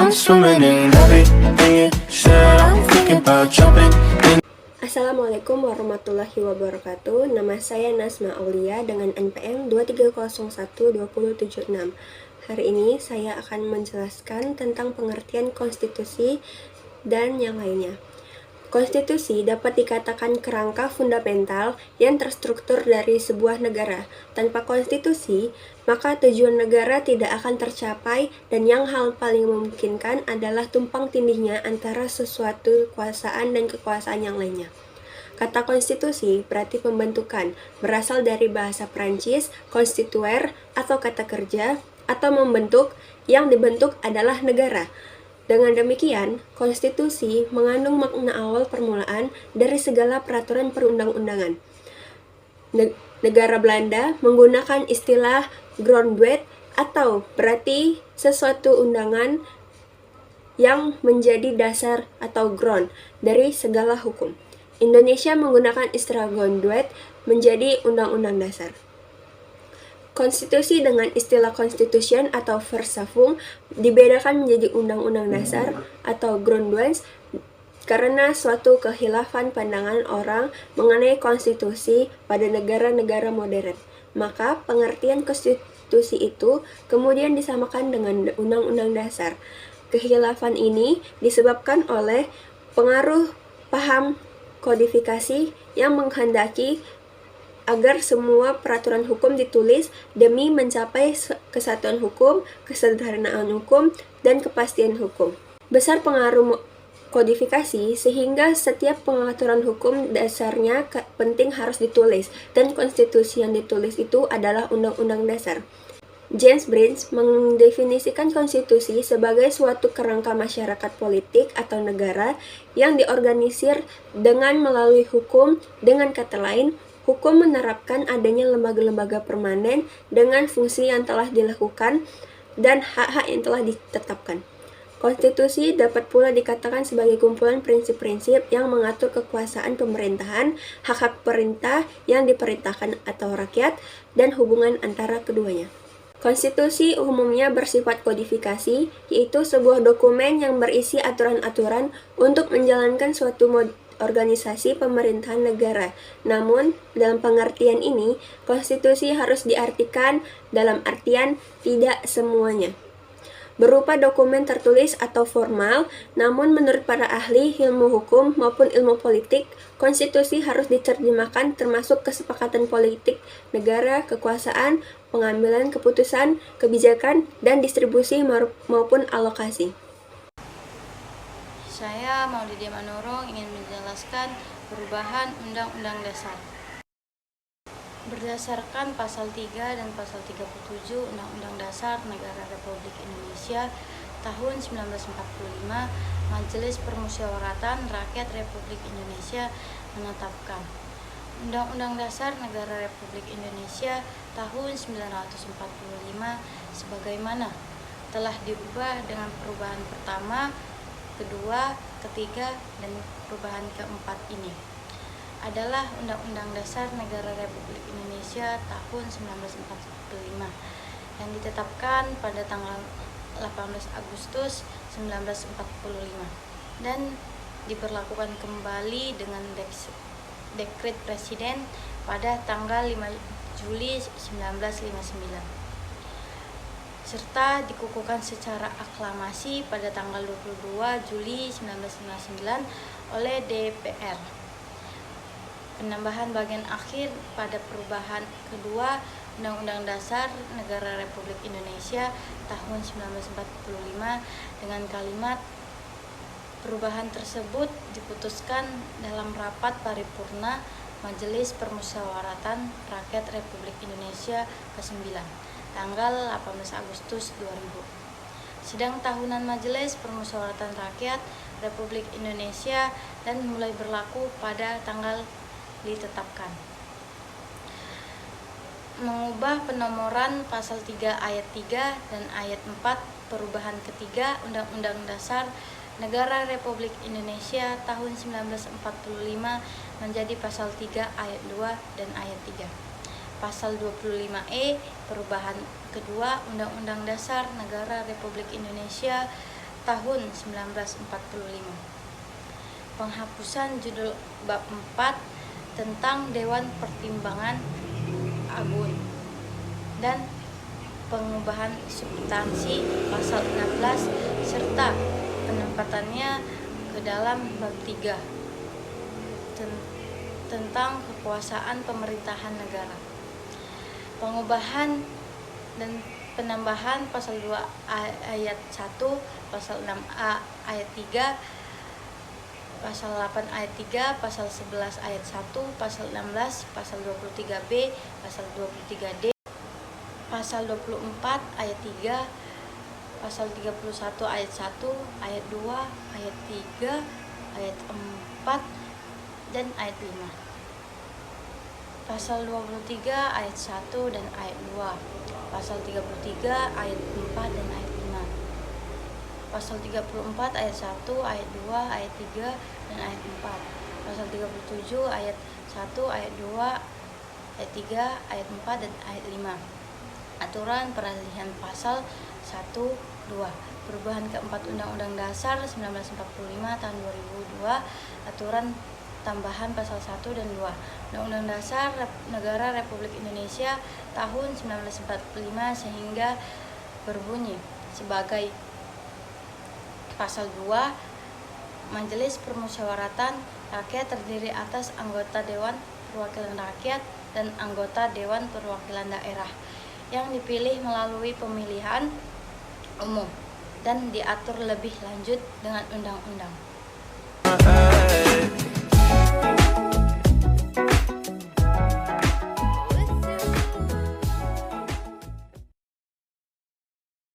I'm swimming in everything you said. I'm thinking about jumping in. Assalamualaikum warahmatullahi wabarakatuh. Nama saya Nasma Aulia dengan NPM 23012076. Hari ini saya akan menjelaskan tentang pengertian konstitusi dan yang lainnya. Konstitusi dapat dikatakan kerangka fundamental yang terstruktur dari sebuah negara. Tanpa konstitusi, maka tujuan negara tidak akan tercapai dan yang hal paling memungkinkan adalah tumpang tindihnya antara sesuatu kekuasaan dan kekuasaan yang lainnya. Kata konstitusi berarti pembentukan, berasal dari bahasa Prancis, constituer atau kata kerja, atau membentuk, yang dibentuk adalah negara. Dengan demikian, konstitusi mengandung makna awal permulaan dari segala peraturan perundang-undangan. Negara Belanda menggunakan istilah grondwet atau berarti sesuatu undangan yang menjadi dasar atau grond dari segala hukum. Indonesia menggunakan istilah grondwet menjadi undang-undang dasar. Konstitusi dengan istilah constitution atau Verfassung dibedakan menjadi undang-undang dasar atau Grundgesetz karena suatu kekhilafan pandangan orang mengenai konstitusi pada negara-negara modern. Maka pengertian konstitusi itu kemudian disamakan dengan undang-undang dasar. Kekhilafan ini disebabkan oleh pengaruh paham kodifikasi yang menghendaki agar semua peraturan hukum ditulis demi mencapai kesatuan hukum, kesederhanaan hukum, dan kepastian hukum. Besar pengaruh kodifikasi sehingga setiap pengaturan hukum dasarnya penting harus ditulis, dan konstitusi yang ditulis itu adalah undang-undang dasar. James Bridges mendefinisikan konstitusi sebagai suatu kerangka masyarakat politik atau negara yang diorganisir dengan melalui hukum. Dengan kata lain, hukum menerapkan adanya lembaga-lembaga permanen dengan fungsi yang telah dilakukan dan hak-hak yang telah ditetapkan. Konstitusi dapat pula dikatakan sebagai kumpulan prinsip-prinsip yang mengatur kekuasaan pemerintahan, hak-hak perintah yang diperintahkan atau rakyat, dan hubungan antara keduanya. Konstitusi umumnya bersifat kodifikasi, yaitu sebuah dokumen yang berisi aturan-aturan untuk menjalankan suatu organisasi pemerintahan negara. Namun, dalam pengertian ini, konstitusi harus diartikan dalam artian tidak semuanya berupa dokumen tertulis atau formal. Namun menurut para ahli ilmu hukum maupun ilmu politik, konstitusi harus diterjemahkan termasuk kesepakatan politik negara, kekuasaan, pengambilan keputusan, kebijakan, dan distribusi maupun alokasi. Saya Maulidia Manurung ingin menjelaskan perubahan Undang-Undang Dasar. Berdasarkan pasal 3 dan pasal 37 Undang-Undang Dasar Negara Republik Indonesia tahun 1945, Majelis Permusyawaratan Rakyat Republik Indonesia menetapkan Undang-Undang Dasar Negara Republik Indonesia tahun 1945 sebagaimana telah diubah dengan perubahan pertama, kedua, ketiga, dan perubahan keempat ini adalah Undang-Undang Dasar Negara Republik Indonesia tahun 1945 yang ditetapkan pada tanggal 18 Agustus 1945 dan diberlakukan kembali dengan dekret Presiden pada tanggal 5 Juli 1959 serta dikukuhkan secara aklamasi pada tanggal 22 Juli 1999 oleh DPR. Penambahan bagian akhir pada perubahan kedua Undang-Undang Dasar Negara Republik Indonesia tahun 1945 dengan kalimat perubahan tersebut diputuskan dalam rapat paripurna Majelis Permusyawaratan Rakyat Republik Indonesia ke-9 tanggal 18 Agustus 2000. Sidang tahunan Majelis Permusyawaratan Rakyat Republik Indonesia dan mulai berlaku pada tanggal ditetapkan. Mengubah penomoran pasal 3 ayat 3 dan ayat 4 perubahan ketiga Undang-Undang Dasar Negara Republik Indonesia tahun 1945 menjadi pasal 3 ayat 2 dan ayat 3. Pasal 25E perubahan kedua Undang-Undang Dasar Negara Republik Indonesia tahun 1945. Penghapusan judul bab 4 tentang Dewan Pertimbangan Agung dan pengubahan substansi pasal 16 serta penempatannya ke dalam bab 3 tentang kekuasaan pemerintahan negara. Pengubahan dan penambahan pasal 2 ayat 1, pasal 6A ayat 3, pasal 8 ayat 3, pasal 11 ayat 1, pasal 16, pasal 23B, pasal 23D, pasal 24 ayat 3, pasal 31 ayat 1, ayat 2, ayat 3, ayat 4, dan ayat 5. Pasal 23 ayat 1 dan ayat 2, pasal 33 ayat 4 dan ayat 5, pasal 34 ayat 1, ayat 2, ayat 3, dan ayat 4, pasal 37 ayat 1, ayat 2, ayat 3, ayat 4, dan ayat 5. Aturan peralihan pasal 1, 2. Perubahan keempat Undang-Undang Dasar 1945 tahun 2002. Aturan tambahan pasal 1 dan 2 Undang-Undang Dasar Negara Republik Indonesia tahun 1945 sehingga berbunyi sebagai pasal 2, Majelis Permusyawaratan Rakyat terdiri atas anggota Dewan Perwakilan Rakyat dan anggota Dewan Perwakilan Daerah yang dipilih melalui pemilihan umum dan diatur lebih lanjut dengan undang-undang.